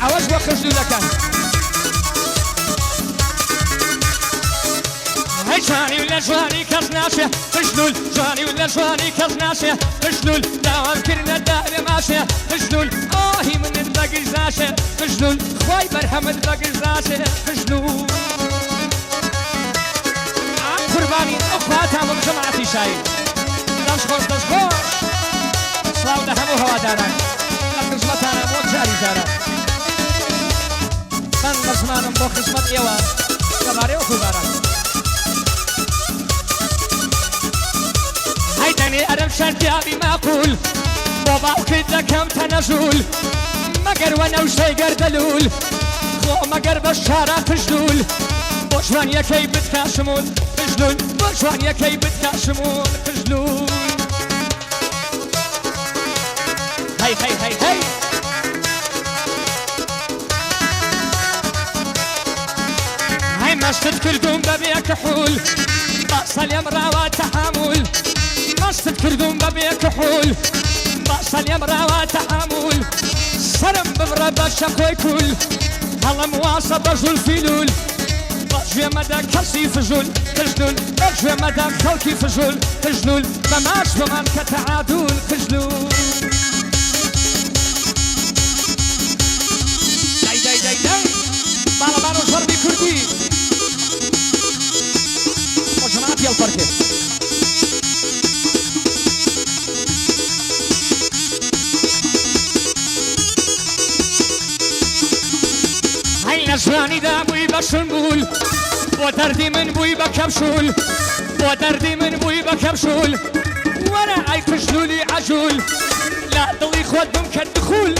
ئەوەش بۆ خژلوولەکان هەی جوانی و لە جوانی کەس ناشێ خژلول جوانی و لە جوانی کەس ناشێ خژلول داوامکردنە دارێ ماشێ خژلول ئاهی منت بەگرز ناشێ خژلول خوای بەرهەمت بەگرز ناشێ خژلول قوربانی ئەو خواتان بۆ جەماعەتی شایی دەست خۆش دەست خۆش سڵاو لە هەموو هەواداران لە خزمەتانە بۆ جاری جارە من بە زمانم بۆ خزمەت ئێوە لەبارەی ئەو خوباران هەیدەنێ ئەرەم شەرپیاوی ماقول بۆ باوکت دەکەم تەنەزول مەگەر وەنەوشەی گەردەلول خۆ مەگەر بە شارە خژلول بۆ جوانیەکەی بتکاشمون خژلول بۆ جوانیەکەی بتکاشمون خژلول هەی هەی هەی هەی هەی مەستت کردوم بەبێ کەحول باسە لێم ڕاوە تەحامول مەستت کردوم بەبێ کەحول باسە لێم ڕاوە تەحامول سرم ببڕە بە شەقۆی کول هەڵم واسە بە زولفیلول بەژێمەدا کەسی فژول خژلول بەژێمەدا خەڵکی فژول خژلول بەماش بمان کە تەعادول خژلول باڵەبانە ژەڕبی کوردی بۆ جەماعەتی هەڵپەرکێ هەی لە ژوانیدا بووی بە شنبول بۆ دەردی من بووی بە کەپشول بۆ دەردی من بووی بە کەپشول وەرە ئای خژلولی عەجول لا دڵی خۆت بم کرد دخول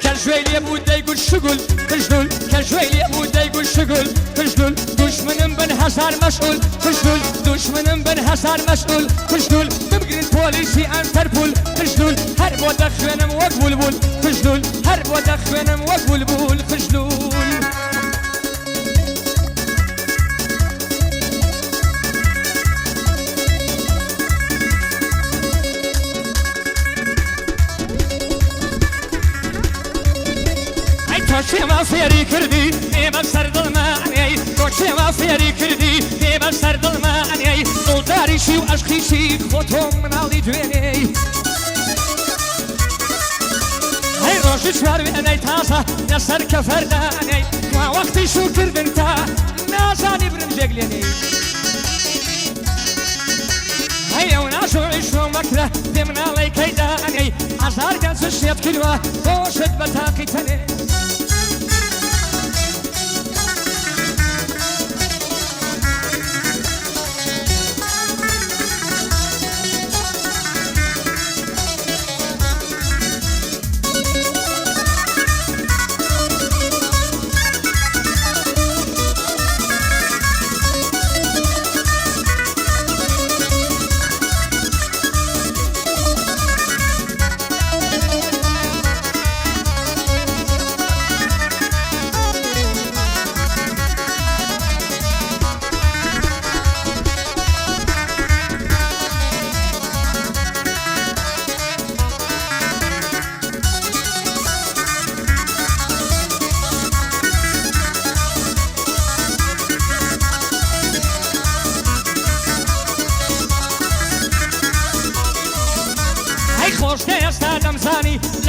كجوي ليبو دايقول شغل خجلول كجوي ليبو دايقول شغل خجلول دشمنم بن حصار مسؤول خجلول دشمنم بن حصار مسؤول خجلول ببقرن بوليسي انتربول خجلول هر بو دخوينم وقبول بول خجلول هر بو دخوينم وقبول بول خجلول شێوە فێری کردی ئێمە سەر دڵمانەی تۆ شێوە فێری کردی ئێمە سەر دڵمانەی دڵداریشی و عەشقیشی خۆ تۆ مناڵی دوێنەی هەی ڕۆژی چوار وێنەی تازە لەسەر کەفەردانەی وا وەختی شوکردن تا نازانی برنجێک لێنەی هەی ئەو ناژۆی شۆ مەکرە پێ مناڵەی کەیدانەی هەزار گەنج شێت کردووە خۆشت بە تاقی تەنێ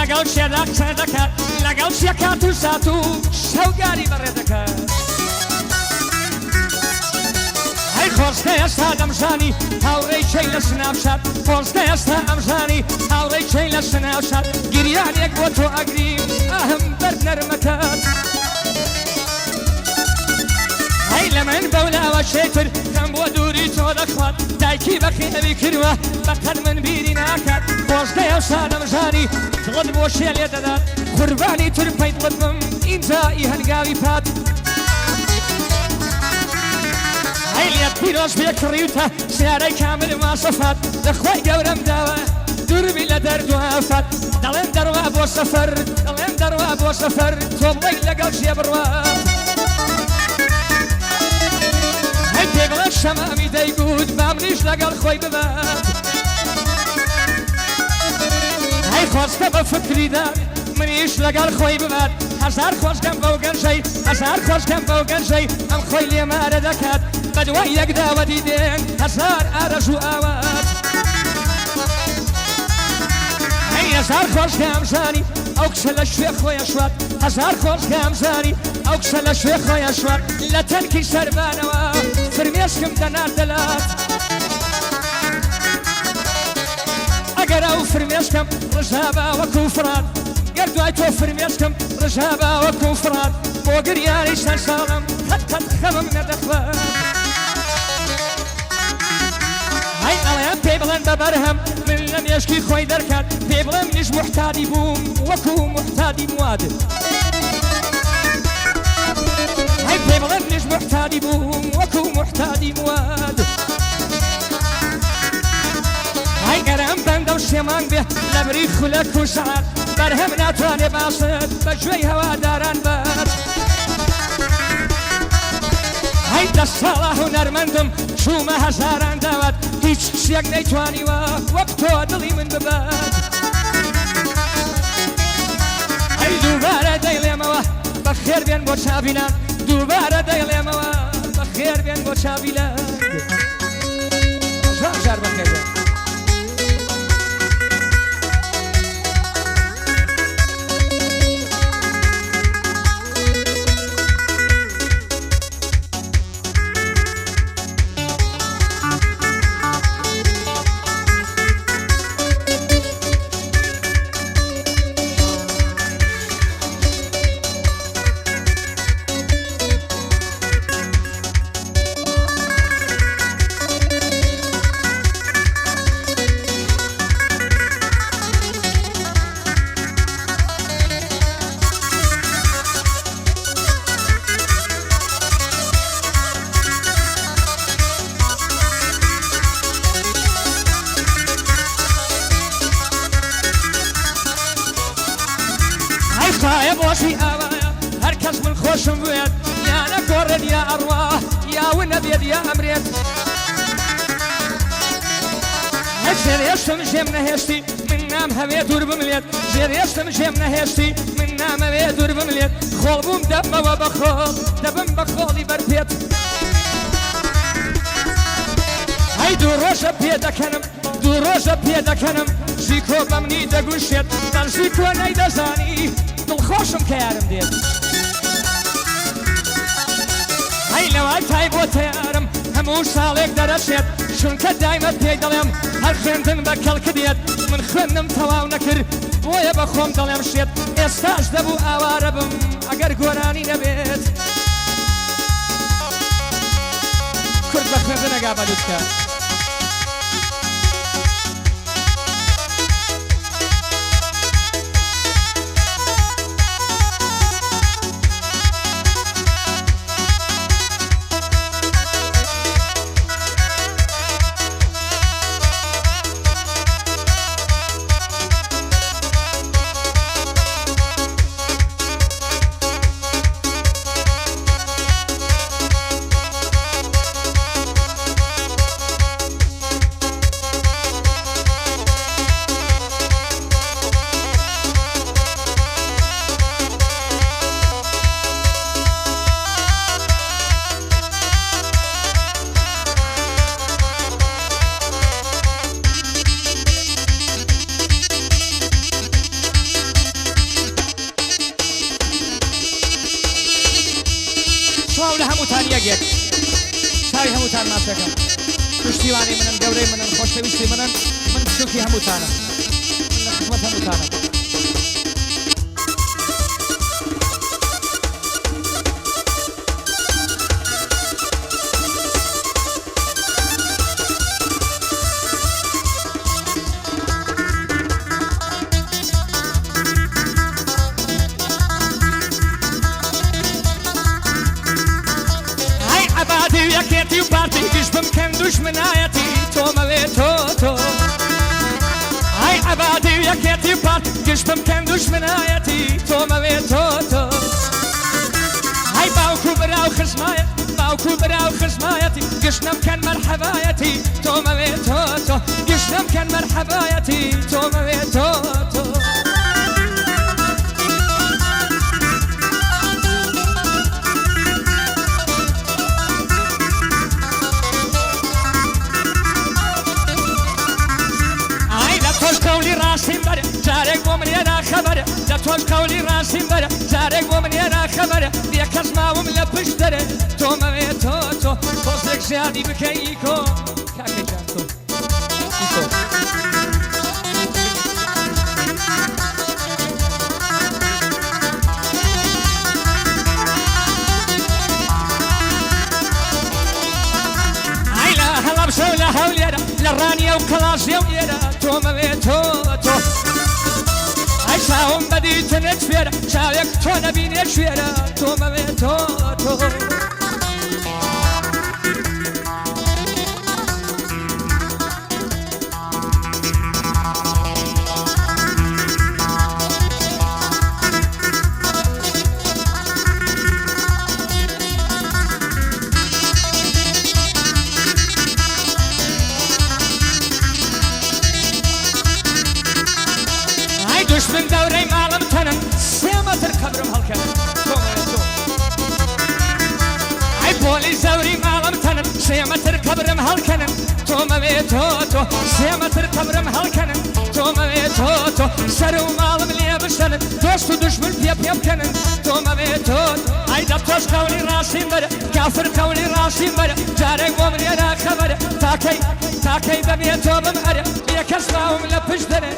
لەگەڵ شێدا قسە دەکات لەگەڵ شێکات و سات و شەوگاری بەڕێ دەکات هەی خۆستە ئێستا دەمزانی هاوڕێی چەی لە سناوشات خۆستە ئێستا ئەمزانی هاوڕێی چەی لە سناوشات گریانێک بۆ تۆ ئەگریم ئەهم بەرد نەرمەکات هەی لە من بەولاوە شێتر کەم بۆ دووری تۆ دەخوات دایکی بەخێوی کردووە بەقەد من بیری ناکات خۆستە ئێستا دەمزانی دڵت بۆ شێ لێ دەدات قوربانی ترپەی دڵت بم ئینجایی هەنگاوی پات هەی لێت پیرۆز پێکڕیوتە سیارەی کامل ماسەفات لەخوای گەورەم داوە دووربی لە دەردوافات دەڵێن دەڕوا بۆ سەفەر دەڵێن دەڕوا بۆ سەفەر تۆ بڵێی لەگەڵ شێ بڕوات هەی پێ بڵێ شەمامی دەیگوت بامنیش لەگەڵ خۆی ببات هەی خۆستە بە فکریدا منیش لەگەڵ خۆی ببات هزار خوش کم بو گنجی هزار خوش کم بو گنجی ام خویلی ماره دکات بدوای یک داودی دین هزار آرزو آوات هی هزار خوش کم زانی او کسل شوی خوی شوات هزار خوش کم زانی او کسل شوی خوی شوات لتنکی سربانوا فرمیش کم دنار دلات اگر او فرمیش کم رجابا و کوفرات گردوای تو فرمیش کم رجابا و کوفرات بو گریانی سر سالم حتی خمم ندخلات هاي أنا بيبلن ببرهم من لم يشكي خوي دركات بيبلن مش محتاجي بوم وكو محتاجي مواد هاي بيبلن مش محتاجي بوم وكو محتاجي مواد هاي قرم بند وشمان به لبريخ لك وسعد برهم ناتواني باصد بجوي هوا داران بات هاي دستاله هنرمندم شو ما هزاران داوت هیچ شیک نیتوانی وقت تو دلی من بباد ای دوباره دیلم و بخیر بین با چابیلان دوباره دیلم و بخیر بین با چابیلان جار بخیر خايا بوشي آوايا هركز من خوشم بيت يا نقرن يا أرواح يا ونبيد يا أمريت هجر يشتم جمنا هستي من نام هوي دور بمليت جر يشتم جمنا هستي من نام هوي دور بمليت خول بوم دب وبخول دبم بخولي بربيت هاي دو روشا بيدا كنم دو روشا بيدا كنم زيكو بمني دقوشت دل زيكو نيدا زاني دل خوشم كيارم ديت هاي لو تاي بو تيارم همو سالك درشت شون كدايما بيدلم هر خندن بكل كديت من خندم تواو نكر بويا بخوم دلم شت استاج دبو اواربم اگر قراني نبيت كرد بخندن اقابا دوتكا سواو لهموتان یەکێک چاوی هەمووتان ماسەکەم پشتیوانی منن گەورەی منن خۆشەویستی منن من سوکی هەمووتانم من لە خزمەت هەمووتانم يكيتي وبارتي كشبم كان دشمنايتي توما ويتوتو هاي عبادي يكيتي وبارتي كشبم كان دشمنايتي توما ويتوتو هاي باوكو براو خصمايتي باوكو براو خصمايتي قشنم كان مرحبايتي توما ويتوتو قشنم كان مرحبايتي توما ويتوتو راسیم بەرە جارێک بۆ منێرا خەبەرە لە تۆش قەولی راسیم بەرە جارێک بۆ منێرا خەبەرە بێکەس ماوم لە پشت دەرێ تۆمەوێ تۆ تۆزێک زیادی بکەی ئیکۆ کاکەجان تۆ ئیکۆ هەڵەبشە لە هەولێرە لە ڕانیە و کەڵاشیە و ئێرە تۆمەوێ تۆ ئەی چاوم بەدیتنت فێرە چاوێک تۆ نەبینێ شوێرە تۆمەوێ تۆ دشمن دورەی ماڵم تەنن 3 مەتر قەبرم هەڵکەنن تۆمەوێ تۆ ئەی پۆلی زەوری ماڵم تەنن 3 مەتر قەبرم هەڵکەنن تۆمەوێ تۆ 3 مەتر قەبرم هەڵکەنن تۆمەوێ تۆ سەر و ماڵم لێ بشەنن دۆست و دشمن پێ بکەنن تۆمەوێ تۆ ئەی دەب تۆش قەولی ڕاستیم بەرە کافر قەولی ڕاستیم بەرە جارێک بۆ منێرا خەبەرە تاکەی بەبێ تۆ بم هەرە یەکەس ماوم لە پشت دەرێ